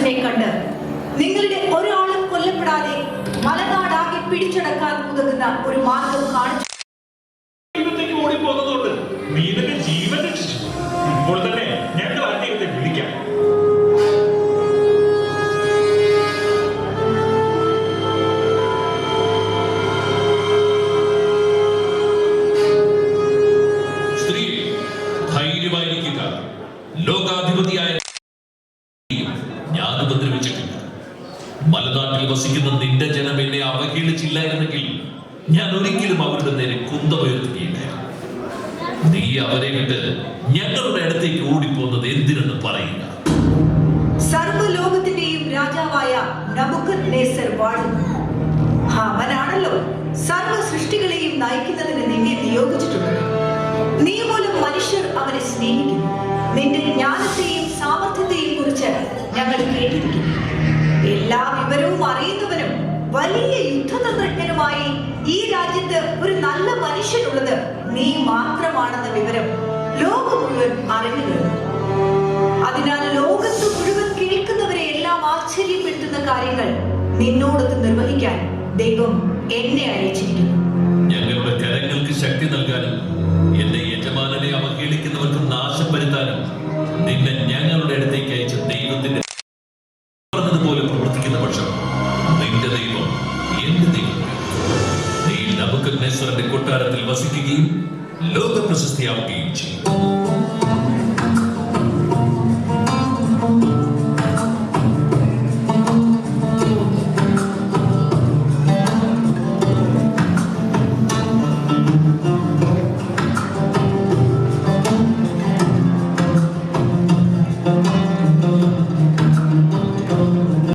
യേശുക്രിസ്തുവിനെ കണ്ട് നിങ്ങളുടെ ഒരാളും കൊല്ലപ്പെടാതെ മലനാടാകെ പിടിച്ചടക്കാൻ ഉതകുന്ന ഒരു മാർഗം കാണിച്ചു. ഓടിപ്പോകുന്നതുകൊണ്ട് മീനന്റെ ജീവൻ രക്ഷിച്ചു. ഇപ്പോൾ തന്നെ ഞങ്ങൾ അദ്ദേഹത്തെ വിളിക്കാം. സ്ത്രീ ധൈര്യമായിരിക്കുക. ലോകാധിപതിയായ ഞാൻ ഉപദ്രവിച്ചിട്ടില്ല. മലനാട്ടിൽ വസിക്കുന്ന നിന്റെ ജനം എന്നെ അവഹേളിച്ചില്ലായിരുന്നെങ്കിൽ ഞാൻ ഒരിക്കലും അവരുടെ നേരെ കുന്തമുയർത്തുകയില്ല. നീ അവരെ വിട്ട് ഞങ്ങളുടെ അടുത്തേക്ക് ഓടിപ്പോകുന്നത് എന്തിനെന്ന് പറയുക. സർവ്വലോകത്തിന്റെയും രാജാവായ നബൂഖദ്നേസർ വാഴുന്നു. അവനാണല്ലോ സർവ്വ സൃഷ്ടികളെയും നയിക്കുന്നതിന് നിന്നെ നിയോഗിച്ചിട്ടുള്ളത്. നീ മൂലം മനുഷ്യർ അവനെ സ്നേഹിക്കുന്നു. നിന്റെ ജ്ഞാനത്തെയും സാമർത്ഥ്യത്തെയും കുറിച്ച് ഞങ്ങൾ കേട്ടിരിക്കുന്നു. എല്ലാ വിവരവും അറിയുന്നവനും വലിയ യുദ്ധതന്ത്രജ്ഞനുമായി ഈ രാജ്യത്ത് ഒരു നല്ല മനുഷ്യനുള്ളത് നീ മാത്രമാണെന്ന വിവരം ലോകം മുഴുവൻ അറിഞ്ഞു കഴിഞ്ഞു. അതിനാൽ ലോകത്ത് മുഴുവൻ കേൾക്കുന്നവരെ എല്ലാം ആശ്ചര്യപ്പെടുത്തുന്ന കാര്യങ്ങൾ നിന്നോടൊത്ത് നിർവഹിക്കാൻ ദൈവം എന്നെ അയച്ചിരിക്കുന്നു. ഞങ്ങളുടെ കരങ്ങൾക്ക് ശക്തി നൽകാനും എന്റെ യജമാനനെ അവഹേളിക്കുന്നവർക്ക് നാശം വരുത്താനും നിന്നെ ഞങ്ങളുടെ അടുത്തേക്ക് അയച്ച ദൈവത്തിന്റെ പറഞ്ഞതുപോലെ പ്രവർത്തിക്കുന്ന പക്ഷം നിന്റെ ദൈവം എന്റെ ദൈവം. നീ നബൂഖദ്നേസറിന്റെ കൊട്ടാരത്തിൽ വസിക്കുകയും ലോക പ്രശസ്തിയാവുകയും ചെയ്യും.